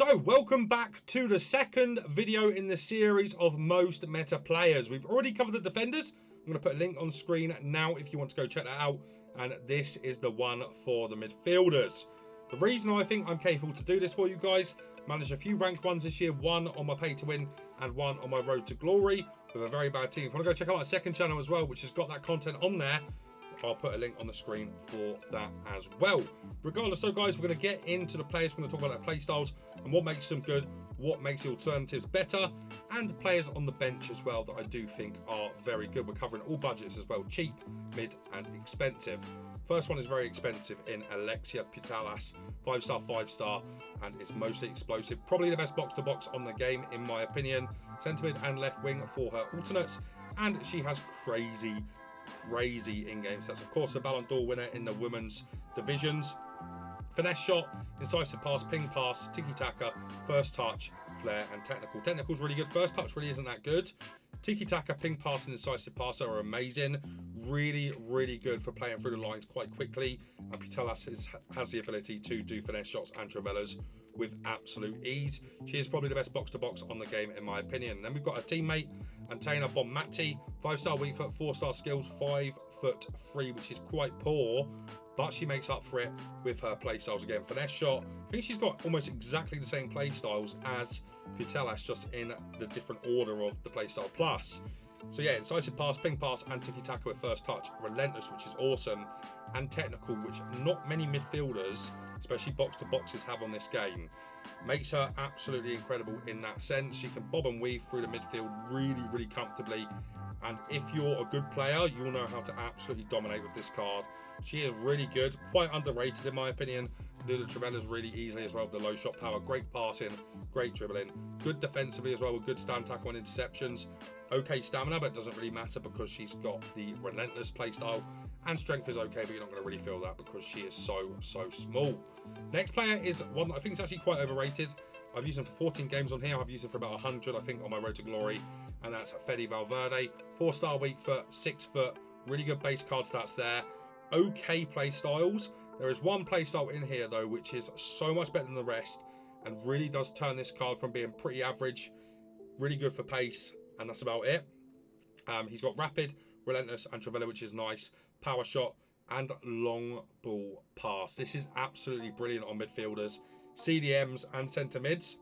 So, welcome back to the second video in the series of most meta players. We've already covered the defenders. I'm going to put a link on screen now if you want to go check that out. And this is the one for the midfielders. The reason I think I'm capable to do this for you guys, managed a few ranked ones this year, one on my pay to win and one on my road to glory with a very bad team. If you want to go check out my second channel as well, which has got that content on there, I'll put a link on the screen for that as well. Regardless though, guys, we're going to get into the players. We're going to talk about their play styles and what makes them good, what makes the alternatives better, and players on the bench as well that I do think are very good. We're covering all budgets as well, cheap, mid, and expensive. First one is very expensive in Alexia Putellas, 5-star, 5-star, and is mostly explosive. Probably the best box-to-box on the game, in my opinion. Centre mid and left wing for her alternates, and she has crazy in-game stats. Of course, the Ballon d'Or winner in the women's divisions. Finesse shot, incisive pass, ping pass, tiki-taka, first touch, flair, and technical. Technical's really good. First touch really isn't that good. Tiki-taka, ping pass, and incisive pass are amazing. Really good for playing through the lines quite quickly. And Putellas has the ability to do finesse shots and travellas with absolute ease. She is probably the best box-to-box on the game, in my opinion. And then we've got a teammate, Antena Bonmatti, 5-star weak foot, 4-star skills, 5'3", which is quite poor, but she makes up for it with her play styles again. Finesse shot, I think she's got almost exactly the same play styles as Putellas, just in the different order of the play style plus. So yeah, incisive pass, ping pass, and tiki-taka with first touch. Relentless, which is awesome. And technical, which not many midfielders, especially box-to-boxes, have on this game. Makes her absolutely incredible in that sense. She can bob and weave through the midfield really comfortably. And if you're a good player, you'll know how to absolutely dominate with this card. She is really good, quite underrated in my opinion. Do the travellas really easily as well with the low shot power. Great passing, great dribbling. Good defensively as well with good stand tackle and interceptions. Okay stamina, but it doesn't really matter because she's got the relentless playstyle. And strength is okay, but you're not going to really feel that because she is so small. Next player is one that I think is actually quite overrated. I've used him for 14 games on here. I've used him for about 100, I think, on my road to glory. And that's Fede Valverde. 4-star weak foot, 6 foot. Really good base card stats there. Okay play styles. There is one play style in here, though, which is so much better than the rest and really does turn this card from being pretty average, really good for pace, and that's about it. He's got rapid, relentless, and travella, which is nice. Power shot and long ball pass. This is absolutely brilliant on midfielders. CDMs and centre mids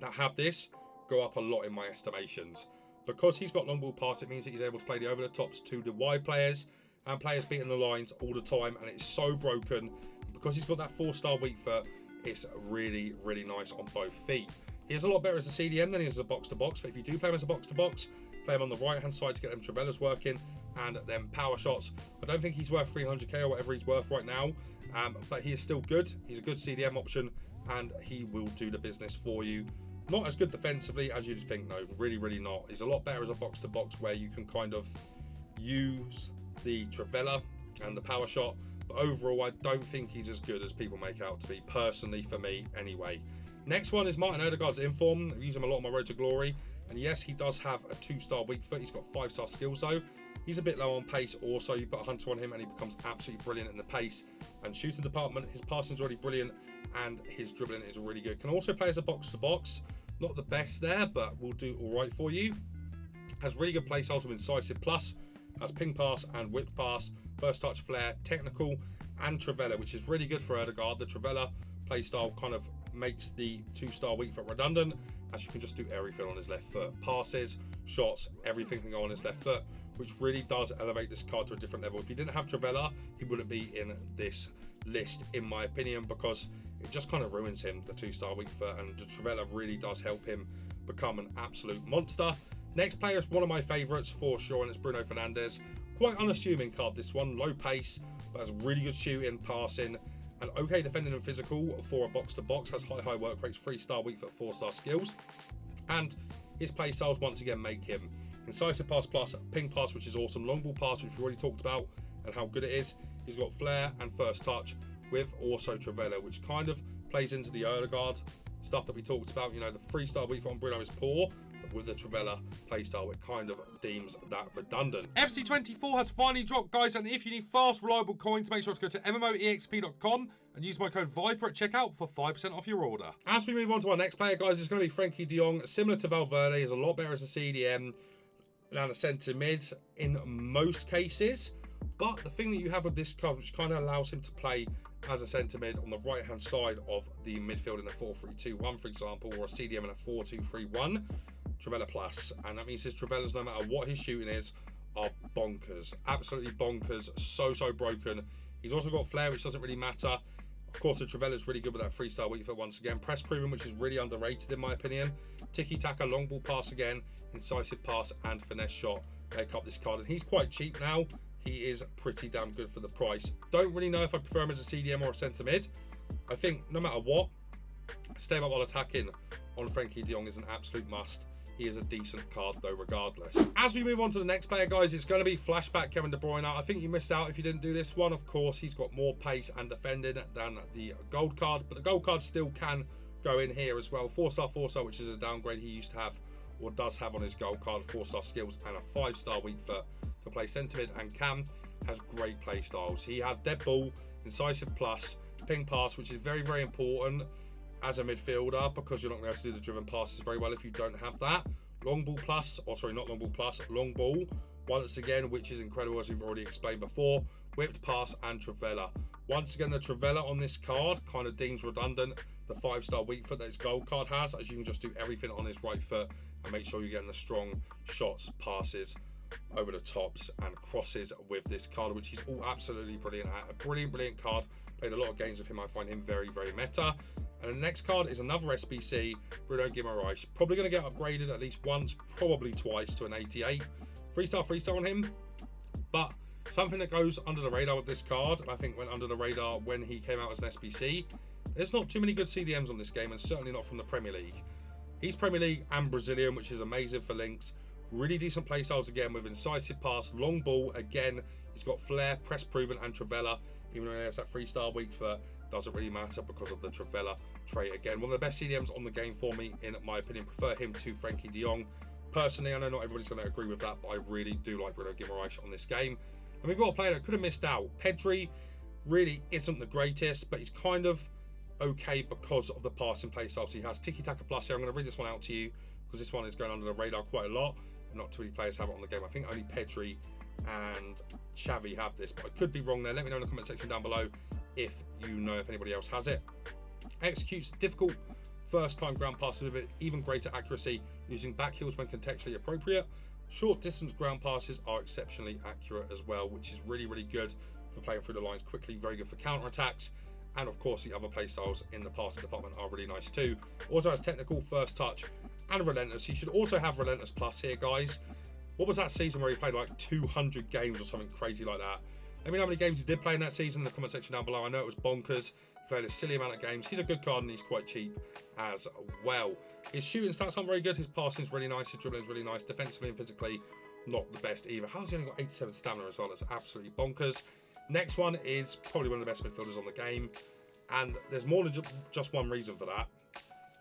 that have this go up a lot in my estimations. Because he's got long ball pass, it means that he's able to play the over the tops to the wide players and players beating the lines all the time, and it's so broken. Because he's got that 4-star weak foot, it's really nice on both feet. He is a lot better as a CDM than he is as a box-to-box, but if you do play him as a box-to-box, play him on the right-hand side to get them travellas working and then power shots. I don't think he's worth 300k or whatever he's worth right now, but he is still good. He's a good CDM option, and he will do the business for you. Not as good defensively as you'd think, though. Really not. He's a lot better as a box-to-box where you can kind of use the travella and the power shot, but overall I don't think he's as good as people make out to be, personally, for me anyway. Next one is Martin Odegaard's inform. I use him a lot on my road to glory, and yes, he does have a 2-star weak foot. He's got 5-star skills though. He's a bit low on pace also. You put a hunter on him and he becomes absolutely brilliant in the pace and shooting department. His passing is already brilliant and his dribbling is really good. Can also play as a box-to-box. Not the best there, but will do all right for you. Has really good play styles with incisive plus. Has ping pass and whip pass, first touch, flair, technical, and travella, which is really good for Odegaard. The travella playstyle kind of makes the 2-star weak foot redundant, as you can just do everything on his left foot. Passes, shots, everything can go on his left foot, which really does elevate this card to a different level. If he didn't have travella, he wouldn't be in this list, in my opinion, because it just kind of ruins him, the 2-star weak foot, and the travella really does help him become an absolute monster. Next player is one of my favourites for sure, and it's Bruno Fernandes. Quite unassuming card, this one. Low pace, but has really good shooting, passing, and okay defending and physical for a box-to-box. Has high work rates, 3-star weak foot, 4-star skills. And his play styles once again make him incisive pass plus, ping pass, which is awesome. Long ball pass, which we already talked about, and how good it is. He's got flair and first touch with also travella, which kind of plays into the Odegaard stuff that we talked about. You know, the 3-star weak foot on Bruno is poor, with the Trivela playstyle, it kind of deems that redundant. EAFC24 has finally dropped, guys, and if you need fast, reliable coins, make sure to go to MMOEXP.com and use my code Viper at checkout for 5% off your order. As we move on to our next player, guys, it's going to be Frankie de Jong. Similar to Valverde, is a lot better as a CDM than a centre mid in most cases. But the thing that you have with this card, which kind of allows him to play as a centre mid on the right hand side of the midfield in a 4-3-2-1, for example, or a CDM in a 4-2-3-1, Trivela plus. And that means his Trivelas, no matter what his shooting is, are bonkers. Absolutely bonkers. So broken. He's also got flair, which doesn't really matter. Of course, the Trivela is really good with that freestyle weak foot once again. Press proven, which is really underrated in my opinion. Tiki-taka, long ball pass again, incisive pass, and finesse shot make up this card. And he's quite cheap now. He is pretty damn good for the price. Don't really know if I prefer him as a CDM or a centre mid. I think no matter what, stay up while attacking on Frankie de Jong is an absolute must. He is a decent card though regardless. As we move on to the next player, guys, it's going to be flashback Kevin De Bruyne. I think you missed out if you didn't do this one. Of course, he's got more pace and defending than the gold card, but the gold card still can go in here as well. 4-star, which is a downgrade he used to have or does have on his gold card. 4-star skills and a 5-star weak foot. Can play centre mid, and Cam has great play styles. He has dead ball, incisive plus, ping pass, which is very important as a midfielder because you're not going to be able to do the driven passes very well if you don't have that. Long ball plus, or sorry, not long ball plus, long ball once again, which is incredible as we've already explained before. Whipped pass and Trivela. Once again, the Trivela on this card kind of deems redundant the 5-star weak foot that his gold card has, as you can just do everything on his right foot and make sure you're getting the strong shots, passes over the tops and crosses with this card, which is all absolutely brilliant at. A brilliant card. Played a lot of games with him. I find him very meta. And the next card is another SBC, Bruno Guimaraes. Probably going to get upgraded at least once, probably twice to an 88. 3-star on him. But something that goes under the radar with this card, I think went under the radar when he came out as an SBC. There's not too many good CDMs on this game, and certainly not from the Premier League. He's Premier League and Brazilian, which is amazing for links. Really decent play styles again with incisive pass, long ball. Again, he's got flair, press proven, and Trivela. Even though he has that 3-star weak foot, doesn't really matter because of the Trivela trait. Again, one of the best CDMs on the game for me, in my opinion. Prefer him to Frankie de Jong. Personally, I know not everybody's going to agree with that, but I really do like Bruno Guimaraes on this game. And we've got a player that could have missed out. Pedri really isn't the greatest, but he's kind of okay because of the passing play styles he has. Tiki-taka plus here. I'm going to read this one out to you because this one is going under the radar quite a lot. Not too many players have it on the game. I think only Pedri and Xavi have this, but I could be wrong there. Let me know in the comment section down below if you know if anybody else has it. Executes difficult first time ground passes with it, even greater accuracy using back heels when contextually appropriate. Short distance ground passes are exceptionally accurate as well, which is really good for playing through the lines quickly. Very good for counter attacks. And of course, the other play styles in the passing department are really nice too. Also has technical, first touch, and relentless. He should also have relentless plus here, guys. What was that season where he played like 200 games or something crazy like that? Let me know how many games he did play in that season in the comment section down below. I know it was bonkers. He played a silly amount of games. He's a good card and he's quite cheap as well. His shooting stats aren't very good. His passing is really nice. His dribbling is really nice. Defensively and physically, not the best either. How's he only got 87 stamina as well? That's absolutely bonkers. Next one is probably one of the best midfielders on the game. And there's more than just one reason for that.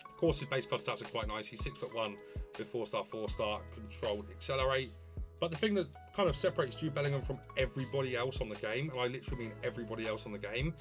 Of course, his base card stats are quite nice. He's 6'1" with 4-star, controlled, accelerate. But the thing that kind of separates Jude Bellingham from everybody else on the game, and I literally mean everybody else on the game,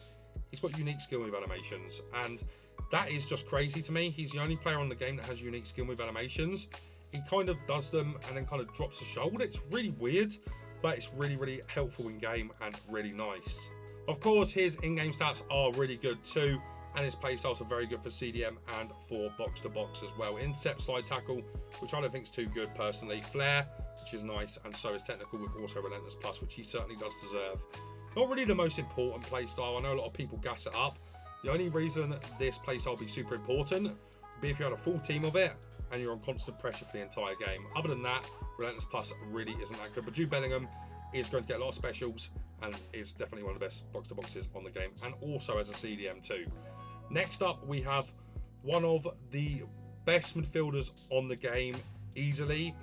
he's got unique skill move animations. And that is just crazy to me. He's the only player on the game that has unique skill move animations. He kind of does them and then kind of drops the shoulder. It's really weird, but it's really helpful in game and really nice. Of course, his in-game stats are really good too, and his playstyles are very good for CDM and for box-to-box as well. Incept, slide tackle, which I don't think is too good personally. Flair, which is nice, and so is technical with also relentless plus, which he certainly does deserve. Not really the most important playstyle. I know a lot of people gas it up. The only reason this playstyle will be super important would be if you had a full team of it and you're on constant pressure for the entire game. Other than that, relentless plus really isn't that good. But Jude Bellingham is going to get a lot of specials and is definitely one of the best box-to-boxes on the game, and also as a CDM too. Next up, we have one of the best midfielders on the game, easily,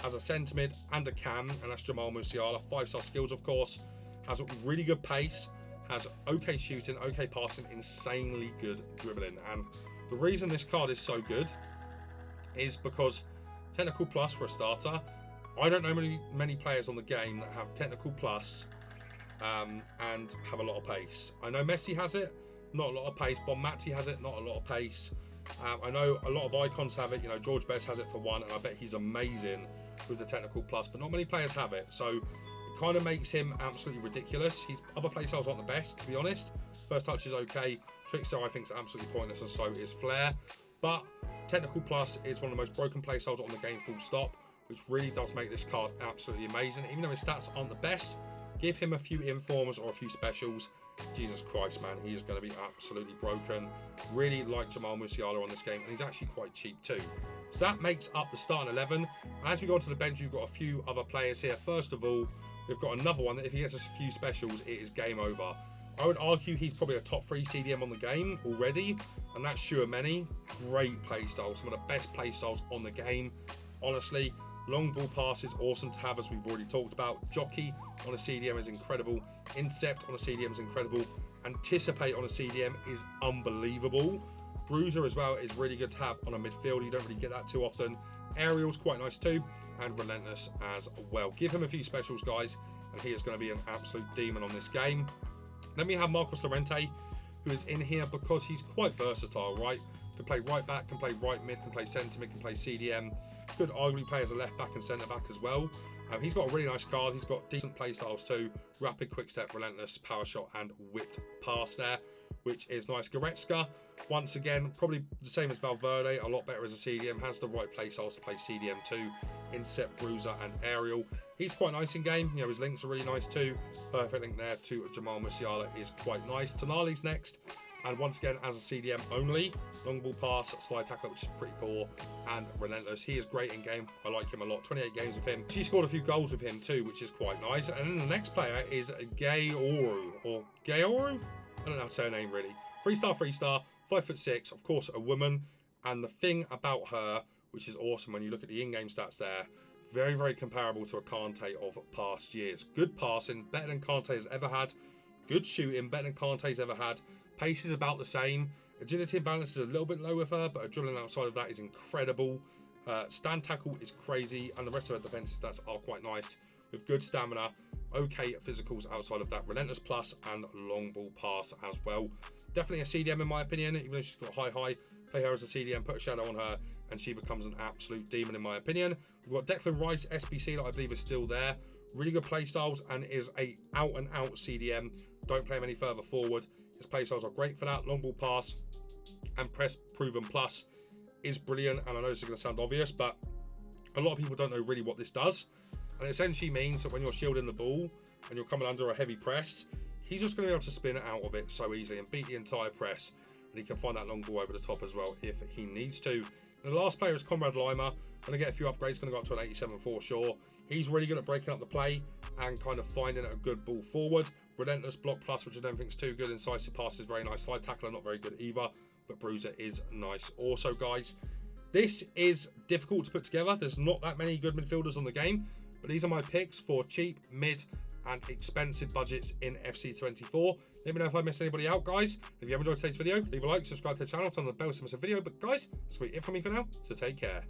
as a centre mid and a cam, and that's Jamal Musiala. 5-star skills, of course, has really good pace, has okay shooting, okay passing, insanely good dribbling. And the reason this card is so good is because Technical plus for a starter. I don't know many players on the game that have technical plus and have a lot of pace. I know Messi has it, not a lot of pace. Bonmati has it, not a lot of pace. I know a lot of icons have it. You know, George Best has it for one, and I bet he's amazing with the technical plus, but not many players have it. So it kind of makes him absolutely ridiculous. His other playstyles aren't the best, to be honest. First touch is okay. Trickster, I think, is absolutely pointless, and so is Flair. But technical plus is one of the most broken playstyles on the game, full stop, which really does make this card absolutely amazing. Even though his stats aren't the best, give him a few informs or a few specials. Jesus Christ, man, he is going to be absolutely broken. Really like Jamal Musiala on this game, and he's actually quite cheap too. So that makes up the starting 11. As we go onto the bench, we've got a few other players here. First of all, we've got another one that if he gets us a few specials, it is game over. I would argue he's probably a top 3 CDM on the game already, and that's Shuameni. Great playstyle, some of the best playstyles on the game, honestly. Long ball pass is awesome to have, as we've already talked about. Jockey on a CDM is incredible. Intercept on a CDM is incredible. Anticipate on a CDM is unbelievable. Bruiser as well is really good to have on a midfield. You don't really get that too often. Aerial's quite nice too, and Relentless as well. Give him a few specials, guys, and he is going to be an absolute demon on this game. Then we have Marcos Llorente, who is in here because he's quite versatile, right? Can play right back, can play right mid, can play centre mid, can play CDM. Could arguably play as a left back and centre back as well. He's got a really nice card. He's got decent play styles too. Rapid, quick step, relentless, power shot, and whipped pass there, which is nice. Goretzka, once again, probably the same as Valverde, a lot better as a CDM. Has the right play styles to play CDM too. Intercept, bruiser, and aerial. He's quite nice in game. You know, his links are really nice too. Perfect link there to Jamal Musiala is quite nice. Tonali's next. And once again, as a CDM only, long ball pass, slide tackle, which is pretty poor, and relentless. He is great in game. I like him a lot. 28 games with him. She scored a few goals with him too, which is quite nice. And then the next player is Gayoru, or Gayoru? I don't know how to say her name really. 3-star, 5'6", of course, a woman. And the thing about her, which is awesome when you look at the in-game stats there, very, very comparable to a Kante of past years. Good passing, better than Kante has ever had. Good shooting, better than Kante's ever had. Pace is about the same. Agility and balance is a little bit low with her, but her dribbling outside of that is incredible. Stand tackle is crazy, and the rest of her defensive stats are quite nice, with good stamina, okay physicals outside of that, relentless plus, and long ball pass as well. Definitely a CDM in my opinion, even though she's got high. Play her as a CDM, put a shadow on her, and she becomes an absolute demon in my opinion. We've got Declan Rice, SBC, that I believe is still there. Really good play styles, and is a out and out CDM. Don't play him any further forward. His play styles are great for that. Long ball pass and press proven plus is brilliant. And I know this is going to sound obvious, but a lot of people don't know really what this does. And it essentially means that when you're shielding the ball and you're coming under a heavy press, he's just going to be able to spin it out of it so easily and beat the entire press. And he can find that long ball over the top as well if he needs to. And the last player is Conrad Lima. Going to get a few upgrades, going to go up to an 87 for sure. He's really good at breaking up the play and kind of finding a good ball forward. Relentless, block plus, which I don't think is too good. Incisive pass is very nice. Slide tackler, not very good either, but bruiser is nice also, guys. This is difficult to put together. There's not that many good midfielders on the game, but these are my picks for cheap, mid, and expensive budgets in FC24. Let me know if I missed anybody out, guys. If you have enjoyed today's video, leave a like, subscribe to the channel, turn on the bell to miss a video. But guys, that's going to be it from me for now, so take care.